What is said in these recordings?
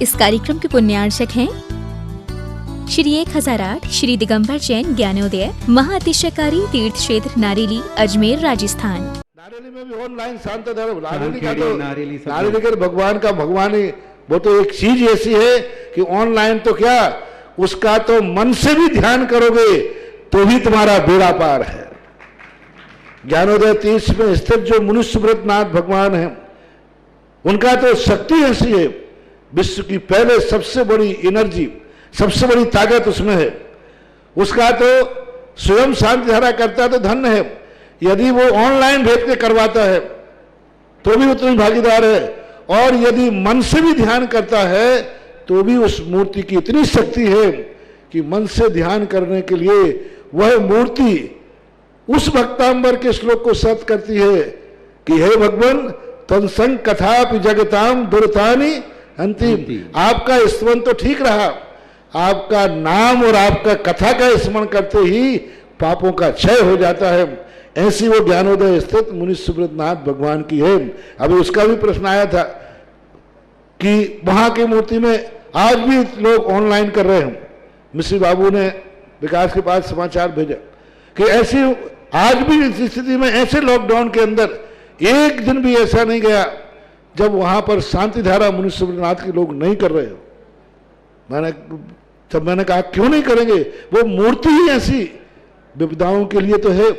इस कार्यक्रम के पुण्यार्चक हैं श्री 1008 श्री दिगंबर जैन ज्ञानोदय महाअतिशयकारी तीर्थ क्षेत्र नारेली अजमेर राजस्थान। नारेली में भी ऑनलाइन शांत धर्म नारेली का भगवान का भगवान ही वो तो एक चीज ऐसी है कि ऑनलाइन तो क्या उसका तो मन से भी ध्यान करोगे तो भी तुम्हारा बेड़ा पार है। ज्ञानोदय तीर्थ में स्थित जो मुनि सुब्रतनाथ भगवान है उनका तो शक्ति ऐसी है, विश्व की पहले सबसे बड़ी एनर्जी सबसे बड़ी ताकत उसमें है। उसका तो स्वयं शांति धारा करता तो धन्य है, यदि वो ऑनलाइन भेज के करवाता है तो भी उतनी भागीदार है, और यदि मन से भी ध्यान करता है तो भी उस मूर्ति की इतनी शक्ति है कि मन से ध्यान करने के लिए वह मूर्ति उस भक्तांबर के श्लोक को सत्य करती है कि हे भगवान तत्संग कथापि जगताम दुर्तानि अंतिम। आपका स्मरण तो ठीक रहा, आपका नाम और आपका कथा का स्मरण करते ही पापों का क्षय हो जाता है। ऐसी वो ज्ञानोदय स्थित मुनि सुब्रतनाथ भगवान की है। अभी उसका भी प्रश्न आया था कि वहां की मूर्ति में आज भी लोग ऑनलाइन कर रहे हैं। मिश्री बाबू ने विकास के पास समाचार भेजा कि ऐसी आज भी इस स्थिति में ऐसे लॉकडाउन के अंदर एक दिन भी ऐसा नहीं गया जब वहां पर शांति धारा मुनि सुब्रतनाथ के लोग नहीं कर रहे हो। मैंने कहा क्यों नहीं करेंगे, वो मूर्ति ही ऐसी विपदाओं के लिए तो है।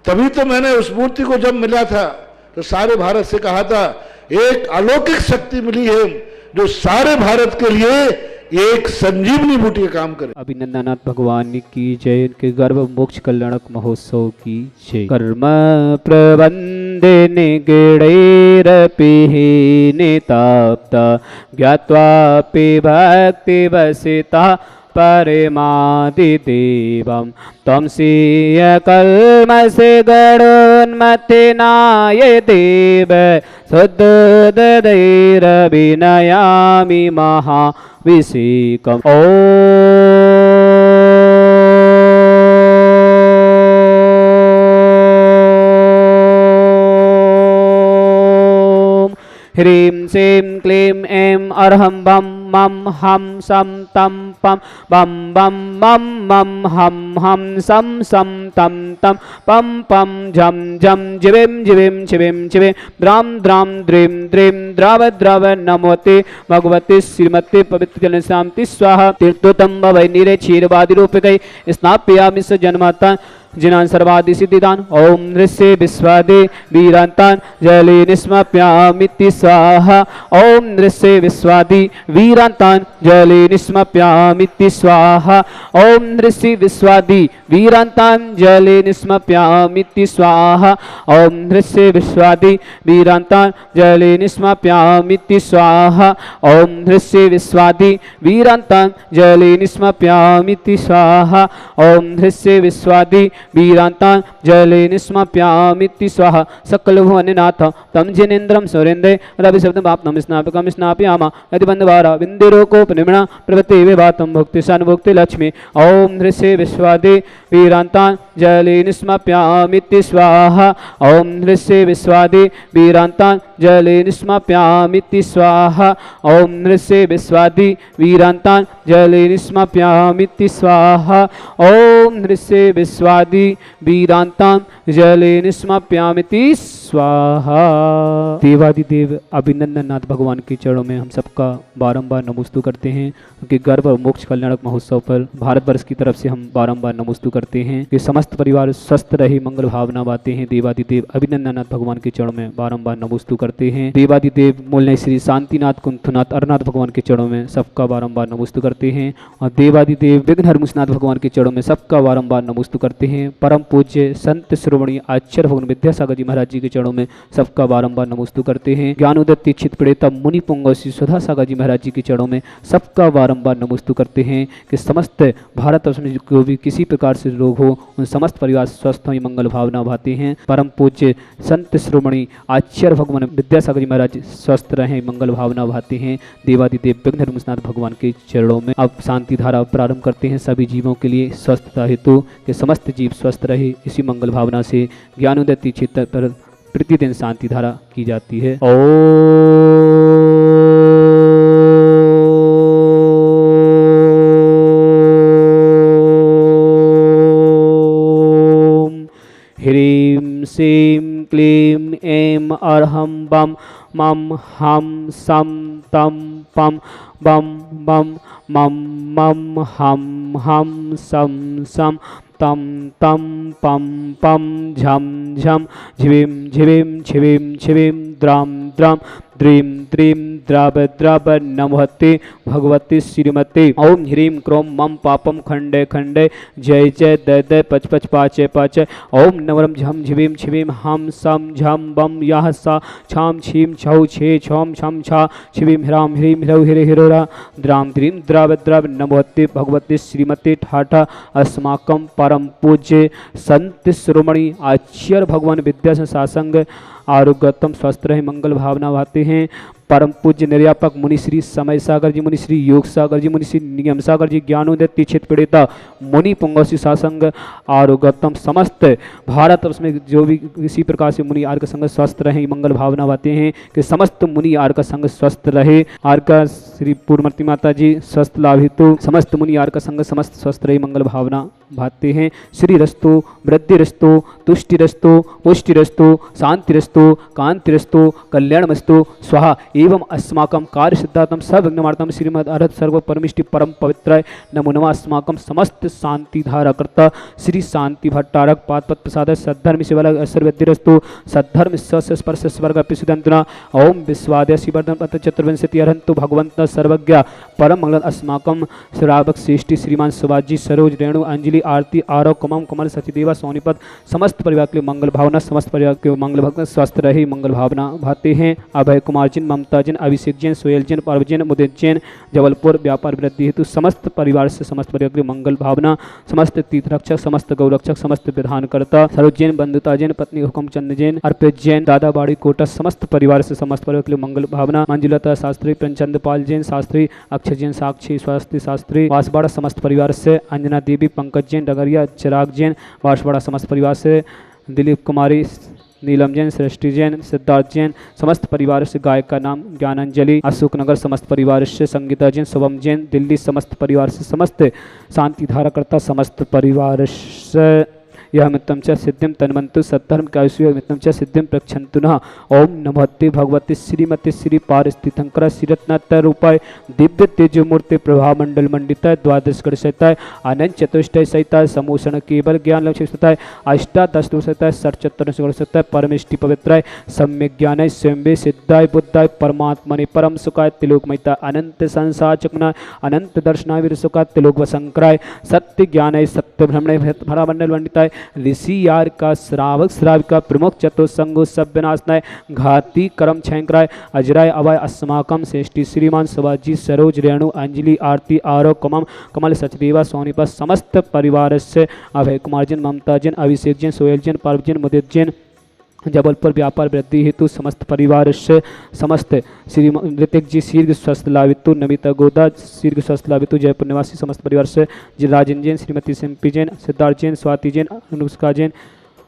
तभी तो मैंने उस मूर्ति को जब मिला था तो सारे भारत से कहा था एक अलौकिक शक्ति मिली है जो सारे भारत के लिए एक संजीवनी बूटी का काम करे। अभिनंदनाथ भगवान की जय, उनके गर्भ मोक्ष कल्याणक महोत्सव की जय। कर्म प्रबंधे निगड़ैरपि निताप्ता ज्ञात्वापि भक्ति वसिता परमादिदेवं त्वं स्वीय कल्मषे गणोन्मथिनाय देव शुद्धोदयैरभिनयामि महाभिषेकम्। ह्रीं श्रीं क्लीं ऐं अर्हं बं मं हं सं तं पं बं बं मं मं हं हं सं सं तं तं पं पं झं झं जिविं जिविं शिविं शिविं द्रां द्रां द्रीं द्रीं द्रव द्रव नमोते भगवते श्रीमते पवित्र जल शांति स्वाहा। तीर्थोत्तम भवै नीरे क्षीरवादि रूपकै स्नापयामि स जन्मता जिनान सर्वादि सिद्धिदान। ओम नृस्य विश्वादे वीरांतान जले निस्मप्यामिति स्वाहा। ओम नृस्य विश्वादि वीरांतान जले निस्मप्यामिति स्वाहा। ओम नृस्य विश्वादि वीरांतान जले निस्मप्यामिति स्वाहा। ओम नृस्य विश्वादि वीरांतान जले निस्मप्यामिति स्वाहा। ओम नृस्य विश्वादि वीरांतान जले निस्मप्यामिति स्वाहा। ओम नृस्य विश्वादि वीरांतान जले निस्मप्यामिति स्वाहा। सकल भुवननाथ तम जिनेन्द्रम सुरेन्द्रे रवि शब्द वाप्तम स्नापकम स्नापयामा यदि बंधवारा बिंदुरोकोपनिमणा प्रवृत्ति विभातम भुक्ति सन्भुक्ति लक्ष्मी। ओम नृस्य विश्वादि वीरांतान जले निस्मप्यामिति स्वाहा। ओम नृस्य विश्वादि वीरांतान जले निस्मप्यामिति स्वाहा। ओम नृस्य विश्वादि वीरांतान जले निस्मप्यामिति स्वाहा। ओम नृस्य विश्वादि वीरांतान जले निस्मप्यामिति स्वाहा। देवादिदेव अभिनंदननाथ भगवान के चरणों में हम सबका बारंबार नमोस्तु करते हैं। उनके गर्भ और मोक्ष कल्याणक महोत्सव पर भारतवर्ष की तरफ से हम बारंबार नमोस्तु करते हैं कि समस्त परिवार स्वस्थ रहे, मंगल भावना बातें हैं। देवादिदेव अभिनंदननाथ भगवान के चरणों में बारंबार नमोस्तु करते हैं। देवादिदेव मूल्य श्री शांतिनाथ कुंथनाथ अरनाथ भगवान के चरणों में सबका बारंबार नमोस्तु करते हैं। और देवादिदेव विघ्नहरमुषनाथ भगवान के चरणों में सबका बारंबार नमोस्तु करते हैं। परम पूज्य संत श्रोमणी आचार्य भगवान विद्यासागर जी महाराज जी के चरणों में सबका बारंबार नमोस्तु करते हैं। ज्ञानोदय दीक्षित प्रेता मुनि पुंगव श्री सुधा सागर जी महाराज जी के चरणों में सबका बारंबार नमोस्तु करते हैं कि समस्त भारत में जो भी किसी प्रकार से रोग हो उन समस्त परिवार स्वस्थ हो, मंगल भावना भाते हैं। परम पूज्य संत श्रोमणी आचार्य भगवान विद्यासागर जी महाराज स्वस्थ रहे, मंगल भावना भाते हैं। देवादिदेव विघ्नहरमुषनाथ भगवान के चरणों में अब शांति धारा प्रारंभ करते हैं सभी जीवों के लिए स्वस्थता हेतु कि समस्त जीव स्वस्थ रहे। इसी मंगल भावना से ज्ञानोदय दीक्षित पर प्रतिदिन शांति धारा की जाती है। ओम ह्रीं श्रीं क्लीं ऐं अरहं बम मम हम सम तम पम बम बम मम मम हम सम सम तम तम पम पम झम झम झिविम झिविम छिविम छिविम द्राम द्राम द्रीं द्रीं द्राव द्राव नमहते भगवती श्रीमते ओम ह्रीं क्रोम मम पापम खंडे खंडे जय जय दय दय पच पच पाचे पाचे ओम नवरम झम झिविम छिविम हम सम झम बम याह सा छाम छीम छौ छे छौम छम छा छिविम ह्राम ह्रीं ह्रौ हिरे हिरोरा द्राम द्रीं द्राव द्राव नमहते भगवती श्रीमते ठाठा अस्माकं परम पूज्य संत शिरोमणि आचार्य भगवान विद्यासागर सासंग आरोग्यतम स्वस्थ रहे मंगल भावना भाते हैं। परम पूज्य निर्यापक मुनि श्री समय सागर जी, मुनि श्री योग सागर जी, मुनि श्री निगम सागर जी, ज्ञानोदय तीक्षित पीड़िता मुनि पुंगौसी सासंग आरोग्यतम समस्त भारत उसमें जो भी किसी प्रकार से मुनि आर्य का संग स्वस्थ रहे मंगल भावना भाते हैं कि समस्त मुनि आर्य का संग स्वस्थ रहे। आर्य का श्री पूर्णमूर्ति माता जी स्वस्थ लाभितु समस्त मुनि आर्य का संग समस्त स्वस्थ रहे मंगल भावना भाते हैं। श्री रस्तो वृद्धि रस्तो तुष्टि रस्तो पुष्टि रस्तो शांति रस्तो कांति रस्तो कल्याणमस्तु स्वाहा एवं अस्माकं कार्य सिद्धार्थम सर्वज्ञमार्थम श्रीमद् अर्हत सर्व परमिष्टि परम पवित्राय नमो नमः। अस्माकं समस्त शांति धाराकर्ता श्री शांति भट्टारक पादपद प्रसाद सद्धर्म शिवल सर्वद्धिरस्तु सद्धर्म स्पर्श स्वर्ग पिसुदंतना ओम विश्वाद्य शिवर्धन पत चतुर्विंशति अर्हंतु भगवंत सर्वज्ञ परम मंगल अस्माकं श्रावक श्रेष्ठी श्रीमान सुभाजी सरोज रेणु अंजलि आरती आरव कमम कमल सचिदेवा सोनीपत समस्त परिवार के मंगल भावना समस्त परिवार के मंगल भक्त स्वस्थ रहे मंगल भावना भाते हैं। अभय कुमार जिन ममता जिन अभिषेक जैन सोयल जैन पार्व जैन मुदित जैन जबलपुर व्यापार वृद्धि हेतु समस्त परिवार से समस्त परिवार के मंगल भावना समस्त तीर्थरक्षक समस्त गौरक्षक समस्त विधानकर्ता सरोज जैन बंधुता जैन पत्नी हुकुमचंद जैन अर्पित जैन दादा बाड़ी कोटा समस्त परिवार से समस्त परिवार के लिए मंगल भावना। मंजुलता शास्त्री प्रेमचंद पाल जैन शास्त्री अक्षय जैन साक्षी स्वास्थ्य शास्त्री वासवाड़ा समस्त परिवार से अंजना देवी पंकज जैन डगरिया चिराग जैन वासवाड़ा समस्त परिवार से दिलीप कुमारी नीलम जैन सृष्टि जैन सिद्धार्थ जैन समस्त परिवार से गायक का नाम ज्ञानांजलि अशोकनगर समस्त परिवार से संगीता जैन शुभम जैन दिल्ली समस्त परिवार से समस्त शांति धाराकर्ता समस्त परिवार से यह मित्रम च सिद्धिम तन्वंतु सद्धर्म कायुष्य मित्रम च सिद्धिम प्रक्षन्तु नः। ओम नमोते भगवती श्रीमती श्री पारिस्थितंकर श्रीरत्नात्तर रूपाय दिव्य तेज मूर्ति प्रभा मंडल मंडिताय द्वादश गणसहिताय अनंत चतुष्टय सहिताय समूषण केवल ज्ञान लक्ष्य सहिताय अष्टादश सहिताय षट्चत्तर सहिताय परमेष्टि पवित्राय सम्यक ज्ञानाय स्वयं सिद्धाय बुद्धाय परमात्मने परम सुखाय तिलोकमयता अनंत संसार चक्नाय अनंत दर्शनाय विरसुखाय तिलोक वसंकराय सत्य ज्ञानाय सत्य भ्रमणे भरा मंडल मंडिताय ऋषि यार का श्रावक श्राविका प्रमुख चतुसंगो सब विनाशनाय घाती कर्म छयंकराय अजराय अभय अस्माकम श्रेष्ठी श्रीमान सुभाजी सरोज रेणु अंजलि आरती आरव कमम कमल सचदेवा सोनीपत समस्त परिवार से अभय कुमार जैन ममता जैन अभिषेक जैन सोहेल जैन पार्व जैन मुदित जैन जबलपुर व्यापार वृद्धि हेतु समस्त परिवार से समस्त श्री ऋतिक जी शीर्घ स्वस्थ लाभितु नमिता गोदा शीर्घ स्वस्थ लाभितु जयपुर निवासी समस्त परिवार से राजन जैन श्रीमती सिम्पी जैन सिद्धार्थ जैन स्वाति जैन अनुष्का जैन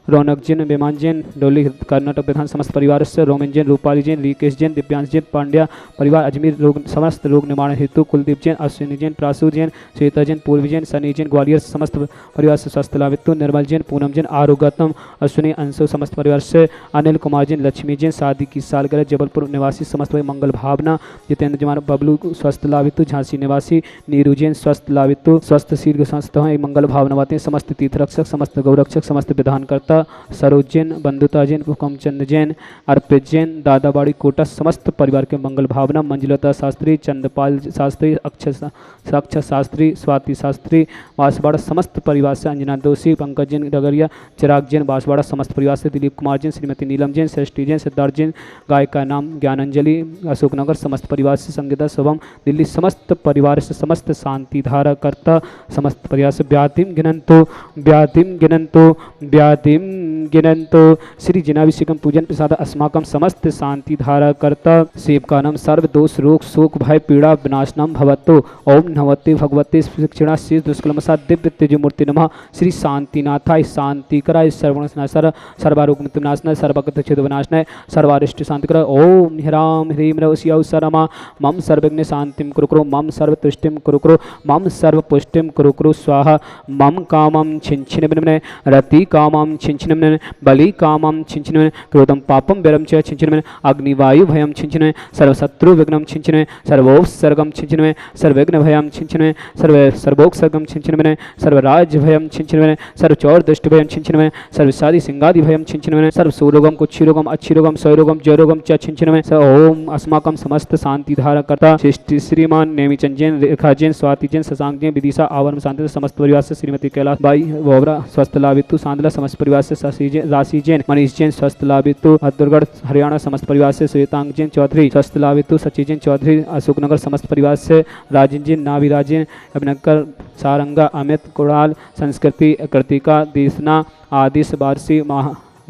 रौनक जैन विमान जैन डोली कर्नाटक विधान समस्त परिवार से रोमन जैन रूपाली जैन रिकेश जैन दिव्यांश जैन पांड्या परिवार अजमेर रोग समस्त रोग निवारण हेतु कुलदीप जैन अश्विनी जैन प्रासू जैन श्वेता जैन पूर्वी जैन सनी जैन ग्वालियर समस्त परिवार से स्वस्थ लाभितु निर्मल जैन पूनम जैन आरोग्यतम अश्विनी अंशु समस्त परिवार से अनिल कुमार जैन लक्ष्मी जैन शादी की सालगिरह जबलपुर निवासी समस्त मंगल भावना जितेंद्र जमान बबलू स्वस्थ लाभितु झांसी निवासी नीरू जैन स्वस्थ लाभितु स्वस्थ शीर्घ स्वस्थ मंगल भावना बातें समस्त तीर्थरक्षक समस्त गौरक्षक समस्त विधानकर्ता सरोज जैन बंधुता जैन हुकुमचंद जैन अर्पित जैन दादाबाड़ी कोटा समस्त परिवार के मंगल भावना। मंजुलता शास्त्री चंद्रपाल शास्त्री अक्षय शास्त्री स्वाति शास्त्री बांसवाड़ा समस्त परिवार से अंजना दोषी पंकज जैन डगरिया चिराग जैन बांसवाड़ा समस्त परिवार से दिलीप कुमार जैन श्रीमती नीलम जैन सृष्टि जैन सिद्धार्थ जैन गायक का नाम ज्ञानांजलि अशोकनगर समस्त परिवार से संगीता शुभम दिल्ली समस्त परिवार से समस्त शांति धारा करता समस्त परिवार से व्याधिम गिनंतो गिनंतो श्री जिनाभिषेकम पूजन प्रसाद अस्माकं समस्त शांति धारा करता सेव का नाम सर्व दोष रोग शोक भय पीड़ा विनाशनम भवतो ओम नमते भगवते शिक्षणा शेष दुष्कलमसा दिव्य तेज मूर्ति नमः श्री शांतिनाथाय शांति कराय सर्वनाशनाय सर्वारोग मृत्युनाशनाय सर्वगत छेद विनाशनाय सर्वारिष्ट शांति कराय ओम ह्राम ह्रीम रवस्यौ सरमा मम सर्वज्ञ शांतिम कुरु मम सर्वतुष्टिम कुरु मम सर्वपुष्टिम कुरु स्वाहा मम कामम छिन्न रति कामम छिंचनमन बलि कामं छिंचनमन क्रोधम पापम व्यरम च छिंचनमन अग्निवायु भयम छिंचनमन सर्वशत्रु विघ्नम छिंचनमन सर्वोपसर्गम छिंचनमन सर्वविघ्न भयम छिंचनमन सर्वोपसर्गम छिंचनमन सर्वराज्य भयम छिंचनमन सर्वचौर दुष्ट भयम छिंचनमन सर्वसादि सिंगादि भयम छिंचनमन सर्वसूरोगम कुक्षिरोगम अच्छिरोगम सौरोगम जयरोगम च छिंचनमन स ओम अस्माकं समस्त शांति धारा करता सृष्टि श्रीमान नेमिचंजन रेखाजन स्वातिजन शशांकजन विदिशा आवरण शांति समस्त परिवार से श्रीमती कैलाश बाई वोबरा स्वस्थ लाभितु सांदला समस्त परिवार से राशि जैन मनीष जैन स्वस्थ लाभितु दुर्गढ़ हरियाणा समस्त परिवार से श्वेतांग जैन चौधरी स्वस्थ लाभितु सची जैन चौधरी अशोकनगर समस्त परिवार से राजन जैन नाविराजन अभिनकर सारंगा अमित कुणाल संस्कृति कृतिका देशना आदिश बारसी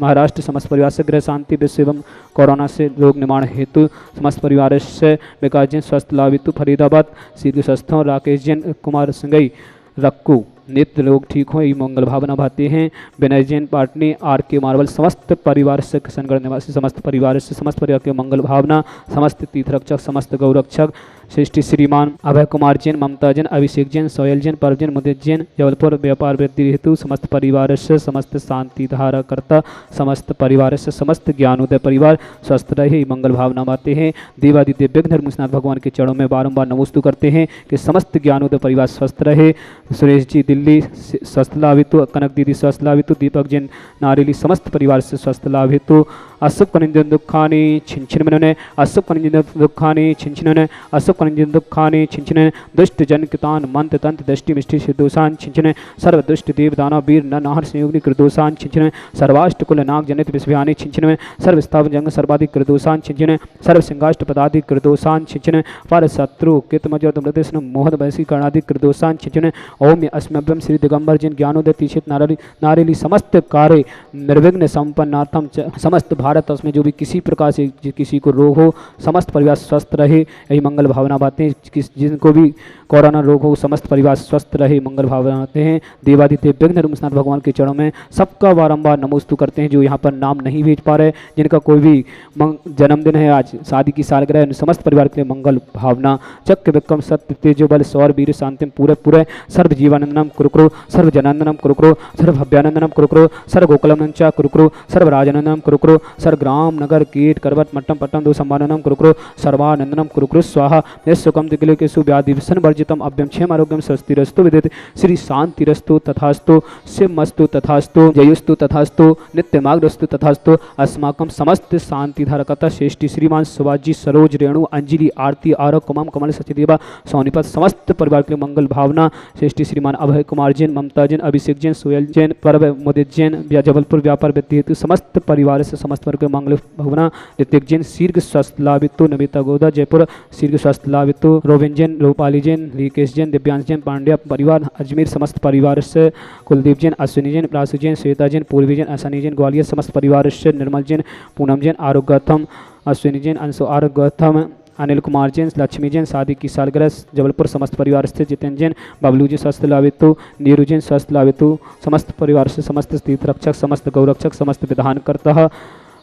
महाराष्ट्र समस्त परिवार से गृह शांति विश्व एवं कोरोना से रोग निवारण हेतु समस्त परिवार से विकास जैन स्वस्थ लाभितु फरीदाबाद श्री स्वस्थों राकेश जैन कुमार सिंगई रक्कू नित्य लोग ठीक हो ये मंगल भावना भाते हैं विनय जैन पाटनी आर के मार्बल समस्त परिवार से किशनगढ़ निवासी समस्त परिवार से समस्त परिवार के मंगल भावना समस्त तीर्थरक्षक समस्त गौरक्षक सृष्टि श्रीमान अभय कुमार जैन ममता जैन अभिषेक जैन सोयल जैन परव जैन मुदित जैन जबलपुर व्यापार वृद्धि हेतु समस्त परिवार से समस्त शांति धारा करता समस्त परिवार से समस्त ज्ञानोदय परिवार स्वस्थ रहे मंगल भावना माते हैं देवादित्य विघ्न धर्मनाथ भगवान के चरणों में बारंबार नमोस्तु करते हैं कि समस्त ज्ञानोदय परिवार स्वस्थ रहे। सुरेश जी दिल्ली स्वस्थ लाभितु कनक दीदी स्वस्थ लाभितु दीपक जैन नारेली समस्त परिवार से स्वस्थ लाभितु असुख कनिंजन दुखानी छिंछिन असुख कनिंजन दुखानी छिंछिन असुख कनिंजन दुखानी छिंछिन दुष्ट जन कितान मंत्र तंत्र दृष्टि मिष्टि सिद्धोषान छिंछिन सर्व दुष्ट देव दानव वीर न नाहर संयोगी कृदोषान छिंछिन सर्वाष्ट कुल नाग जनित विश्वयानी छिंछिन सर्व स्थाव जंग सर्वाधिक कृदोषान छिंछिन सर्व सिंगाष्ट पदाधिक कृदोषान छिंछिन पर शत्रु कित मजर मृदेश मोहन वैसी कर्णाधिक कृदोषान छिंछिन ओम अस्म्यभ्यम श्री दिगंबर जैन ज्ञानोदय तीक्षित नारेली समस्त कार्य निर्विघ्न संपन्नार्थम समस्त भारत उसमें जो भी किसी प्रकार से किसी को रोग हो समस्त परिवार स्वस्थ रहे यही मंगल भावना बातें जिनको भी कोरोना रोग हो समस्त परिवार स्वस्थ रहे मंगल भावना आते हैं। देवादित्य विघ्न धर्मनाथ भगवान के चरणों में सबका बारंबार नमोस्तु करते हैं जो यहाँ पर नाम नहीं भेज पा रहे जिनका कोई भी जन्मदिन है आज शादी की सालगिरह है समस्त परिवार के लिए मंगल भावना चक्र विक्रम सत्य तेजो बल सौर वीर शांतिम पूरे पूरे सर्व जीवानंदनम कुरुकुरु सर्व जनानंदनम कुरुकुरु सर्व भव्यानंदनम कुरुकुरु सर्व गोकुलम नंचा कुरुकुरु सर्व राजनंदनम कुरुकुरु सर्व ग्राम नगर कीट करवट मट्टम पट्टम दो सम्माननम कुरुकुरु सर्वानंदनम कुरुकुरु स्वाहा निस्सुकम दिग्ले के सुव्याधि विसन वर्जितम अभ्यम क्षेम आरोग्यम स्वस्तिरस्तु विदित श्री शांतिरस्तु तथास्तु शिवमस्तु तथास्तु जयुस्तु तथास्तु नित्यमाग्रस्तु तथास्तु अस्माकं समस्त शांति धारकता श्रेष्ठी श्रीमान सुभाषजी सरोज रेणु अंजलि आरती आरोग कुमाम कमल सचदेवा सोनीपत समस्त परिवार के मंगल भावना श्रेष्ठी श्रीमान अभय कुमार जैन ममता जैन अभिषेक जैन सोयल जैन परव मुदित जैन जबलपुर व्यापार वृद्धि हेतु समस्त परिवार से समस्त वर्ग के मंगल भावना ऋतिक जैन शीर्घ स्वस्थ लाभितु नमिता गोदा जयपुर शीर्घ स्वस्थ लाभितु रोविन जैन रूपाली जैन लीकेश जैन दिव्यांश जैन पांड्या परिवार अजमेर समस्त परिवार से कुलदीप जैन अश्विनी जैन प्रासु जैन श्वेता जैन पूर्वी जैन असानी जैन ग्वालियर समस्त परिवार से निर्मल जैन पूनम जैन आरोग्यथम अश्विनी जैन अंशु आरोग्यथम अनिल कुमार जैन लक्ष्मी जैन शादी की सालगिरह जबलपुर समस्त परिवार से जितेंद्र जैन बबलू जी स्वस्थ लाभितु नीरू जैन स्वस्थ लाभितु समस्त परिवार से समस्त तीर्थ रक्षक समस्त गौरक्षक समस्त विधानकर्ता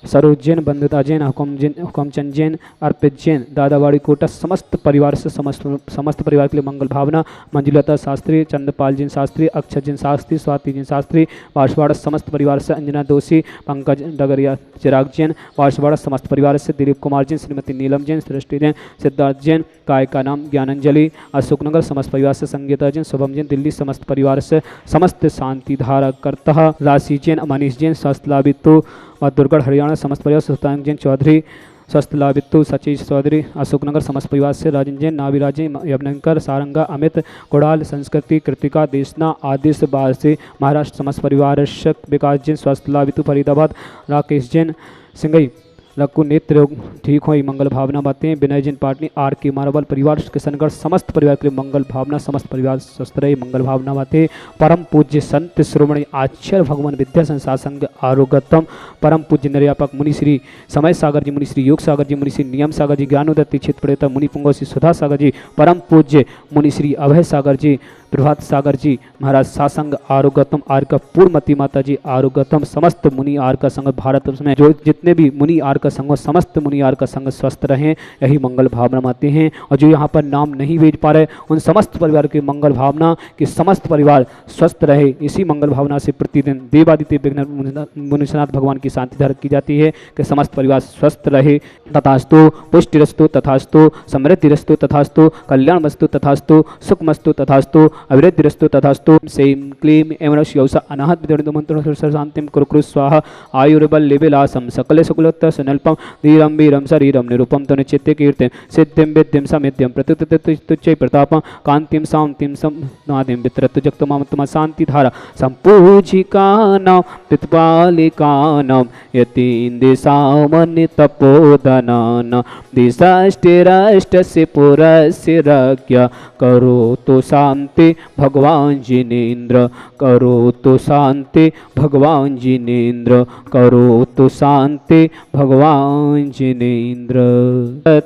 सरोज जैन बंधुता जैन हुकमचंद जैन अर्पित जैन दादावाड़ी कोटा समस्त परिवार से समस्त परिवार के लिए मंगल भावना मंजुलता शास्त्री चंद्रपाल जैन शास्त्री अक्षय जैन शास्त्री स्वाति जैन शास्त्री वार्षवाड़ा समस्त परिवार से अंजना दोषी पंकज डगरिया चिराग जैन वार्षवाड़ा समस्त परिवार से दिलीप कुमार जैन श्रीमती नीलम जैन सृष्टि जैन सिद्धार्थ जैन काय का नाम ज्ञानंजलि अशोकनगर समस्त परिवार से संगीता जैन शुभम जैन दिल्ली समस्त परिवार से समस्त शांति धारा करता राशि जैन मनीष जैन स्वस्थ लाभितु और दुर्गढ़ हरियाणा समस्त परिवार सुल्तान जैन चौधरी स्वस्थ लाभितु सचीश चौधरी अशोकनगर समस्त परिवार से राजन जैन नाविराज यवनकर सारंगा अमित कुड़ाल संस्कृति कृतिका देशना आदिश बारसी महाराष्ट्र समस्त परिवार विकास जैन स्वस्थ लाभितु फरीदाबाद राकेश जैन सिंगई लक्कू नेत्र रोग ठीक हो मंगल भावना बातें विनय जैन पाटनी आर के मारवल परिवार किशनगढ़ समस्त परिवार के लिए मंगल भावना समस्त परिवार स्वस्थ रहे मंगल भावना बातें परम पूज्य संत श्रोमणी आचार्य भगवान विद्या संसार संघ आरोग्यतम परम पूज्य निर्यापक मुनि श्री समय सागर जी मुनि श्री योग सागर जी मुनि श्री नियम सागर जी ज्ञानोदय तीक्षित प्रेता मुनि पुंगो श्री सुधा सागर जी परम पूज्य मुनि श्री अभय सागर जी प्रभात सागर जी महाराज सासंग आरोग्यतम आर्य पूर्णमती माता जी आरोग्यतम समस्त मुनि आर्य संघ भारत में जो जितने भी मुनि आर्य संघ समस्त मुनि आर्य संघ स्वस्थ रहें, यही मंगल भावना माते हैं। और जो यहाँ पर नाम नहीं भेज पा रहे उन समस्त परिवार की मंगल भावना कि समस्त परिवार स्वस्थ रहे, इसी मंगल भावना से प्रतिदिन देवादित्य विघ्न मुनीश्वरनाथ भगवान की शांति धारण की जाती है कि समस्त परिवार स्वस्थ रहे। तथास्तु, पुष्टिरस्तु तथास्तु, समृद्धिरस्तु तथास्तु, कल्याणमस्तु तथास्तु, सुखमस्तु तथास्तु, अभिवृद्धिरस्तु तथास्तु। सेम क्लीम एवं यौसा अनाहत विदर्द मंत्र शांतिम कुरु स्वाहा आयुर्बल विलासम सकल सुकुलत्त सनल्पम धीरम वीरम शरीरम निरूपम तनु चित्ते कीर्तिम सिद्धिम विद्यम समित्यम प्रत्युच्चय प्रतापम कांतिम शांतिम समाधिम वित्रत जगतमाम शांति धारा संपूजिकानां पितपालिकानां यतीन्द्र सामान्य तपोधनानां दिशाष्टिराष्टस्य पुरस्य राज्ञा करोतु शांति भगवान जिनेन्द्र, करोतु शांति भगवान जिनेन्द्र, करोतु शांति भगवान जिनेन्द्र।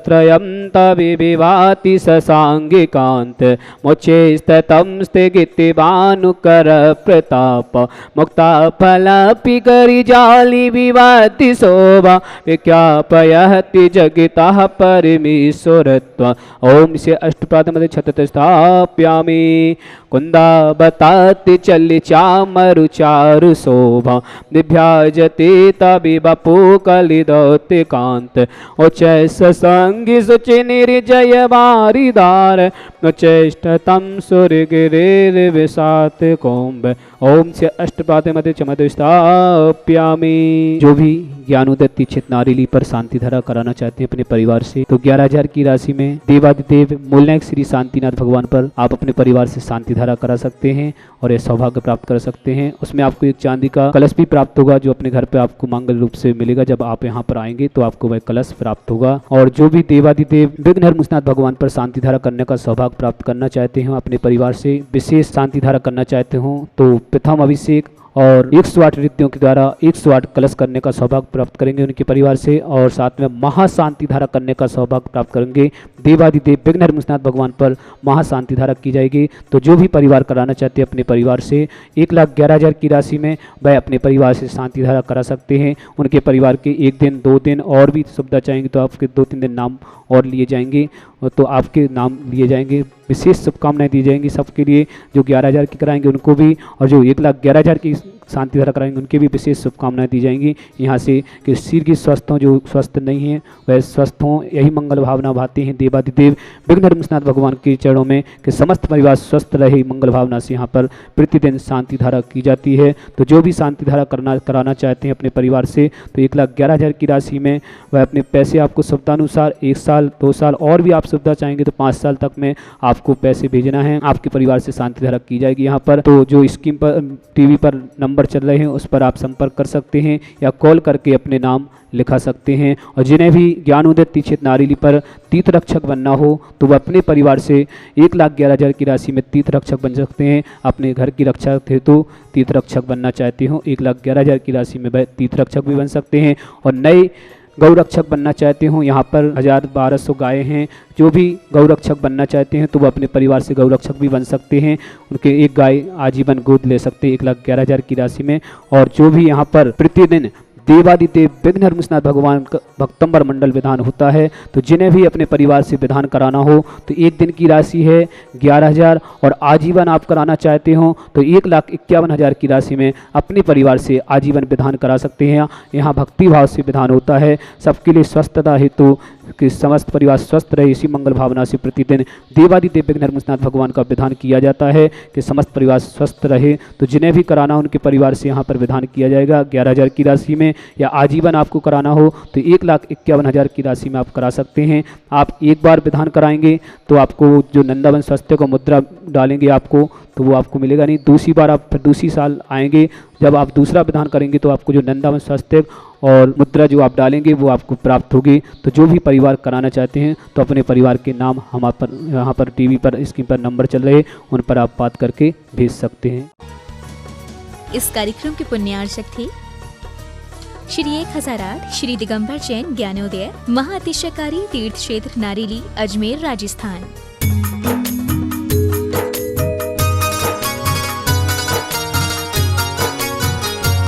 त्रयं तविभाति ससांगिकांत मोक्षेस्ततं स्थिगिति भानुकर प्रताप मुक्ता फलापि गरिजालि विवाति शोभा विज्ञापयति जगितः परमेश्वरत्व। ओम से अष्टपादमध्ये छतत स्थाप्यामि कुन्दावताति चल्य चामरु चारु शोभा निभ्याजते तविवपु कलिदौति कांत उच्चै ससंगी शुचि निर्जय वारिदार उच्चैष्ठतम सूर्यगिरिर्विशात कौम्ब। ओम से अष्टपादमध्ये छतत स्थाप्यामि। जो भी ज्ञानोदय दीक्षित नारीली पर शांति धारा कराना चाहते हैं अपने परिवार से तो 11,000 की राशि में देवादिदेव मूलनायक श्री शांतिनाथ भगवान पर आप अपने परिवार से शांति धारा करा सकते हैं और ये सौभाग्य प्राप्त कर सकते हैं। उसमें आपको एक चांदी का कलश भी प्राप्त होगा जो अपने घर पे आपको मंगल रूप से मिलेगा। जब आप यहाँ पर आएंगे तो आपको वह कलश प्राप्त होगा। और जो भी देवादिदेव विघ्नहर मुनीश्वरनाथ भगवान पर शांति धारा करने का सौभाग्य प्राप्त करना चाहते हैं, अपने परिवार से विशेष शांति धारा करना चाहते हो तो प्रथम अभिषेक और 108 रीतियों के द्वारा 108 कलश करने का सौभाग्य प्राप्त करेंगे उनके परिवार से। और साथ में महाशांति धारा करने का सौभाग्य प्राप्त करेंगे। देवादिदेव विघ्नहर मुनीश्वरनाथ भगवान पर महाशांति धारा की जाएगी। तो जो भी परिवार कराना चाहते हैं अपने परिवार से 1,11,000 की राशि में वह अपने परिवार से शांति धारा करा सकते हैं। उनके परिवार के 1 दिन 2 दिन और भी सुविधा चाहेंगे तो आपके 2-3 दिन नाम और लिए जाएंगे तो आपके नाम लिए जाएंगे। विशेष शुभकामनाएं दी जाएंगी सबके लिए। जो 11,000 की कराएंगे उनको भी और जो 1,11,000 की शांति धारा कराएंगे उनके भी विशेष शुभकामनाएं दी जाएंगी यहाँ से कि शरीर की स्वस्थ हों, जो स्वस्थ नहीं हैं वह स्वस्थ हों, यही मंगल भावना भाती हैं देवादिदेव विघ्नहर मुनीश्वरनाथ भगवान के चरणों में कि समस्त परिवार स्वस्थ रहे। मंगल भावना से यहाँ पर प्रतिदिन शांति धारा की जाती है। तो जो भी शांति धारा कराना चाहते हैं अपने परिवार से तो 1,11,000 की राशि में वह अपने पैसे आपको सुविधानुसार 1 साल 2 साल और भी आप सुविधा चाहेंगे तो 5 साल तक में आपको पैसे भेजना है। आपके परिवार से शांति धारा की जाएगी यहाँ पर। तो जो स्कीम पर टीवी पर नंबर चल रहे हैं उस पर आप संपर्क कर सकते हैं या कॉल करके अपने नाम लिखा सकते हैं। और जिन्हें भी ज्ञानोदय दीक्षित नारीली पर तीर्थ रक्षक बनना हो तो वह अपने परिवार से 1,11,000 की राशि में तीर्थ रक्षक बन सकते हैं। अपने घर की रक्षा हेतु तीर्थ रक्षक बनना चाहते हो 1,11,000 की राशि में वह तीर्थ रक्षक भी बन सकते हैं। और नए गौ रक्षक बनना चाहते हो, यहाँ पर 1,000-1,200 गाय हैं, जो भी गौ रक्षक बनना चाहते हैं तो वो अपने परिवार से गौ रक्षक भी बन सकते हैं। उनके एक गाय आजीवन गोद ले सकते हैं 1,11,000 की राशि में। और जो भी यहाँ पर प्रतिदिन देवादिदेव विघ्नहर मुनीश्वरनाथ भगवान का भक्तंबर मंडल विधान होता है तो जिन्हें भी अपने परिवार से विधान कराना हो तो 1 दिन की राशि है 11,000 और आजीवन आप कराना चाहते हो तो 1,51,000 की राशि में अपने परिवार से आजीवन विधान करा सकते हैं। यहाँ भक्ति भाव से विधान होता है सबके लिए स्वस्थता हेतु कि समस्त परिवार स्वस्थ रहे, इसी मंगल भावना से प्रतिदिन देवादिदेव विघ्नहर मुनीश्वरनाथ भगवान का विधान किया जाता है कि समस्त परिवार स्वस्थ रहे। तो जिन्हें भी कराना उनके परिवार से यहाँ पर विधान किया जाएगा 11,000 की राशि में। या आजीवन आपको कराना हो तो 1,51,000 की राशि में आप करा सकते हैं। आप एक बार विधान कराएंगे तो आपको जो नंदावन स्वास्थ्य को मुद्रा डालेंगे आपको तो वो आपको मिलेगा नहीं। दूसरी बार आप फिर दूसरी साल आएंगे जब आप दूसरा विधान करेंगे तो आपको जो नंदावन स्वास्थ्य और मुद्रा जो आप डालेंगे वो आपको प्राप्त होगी। तो जो भी परिवार कराना चाहते हैं तो अपने परिवार के नाम हम आप पर यहाँ पर टीवी पर स्क्रीन पर नंबर चल रहे उन पर आप बात करके भेज सकते हैं। इस कार्यक्रम के पुण्यार्चक थे श्री 1008 श्री दिगंबर जैन ज्ञानोदय महाअतिशयकारी तीर्थ क्षेत्र नारेली अजमेर राजस्थान।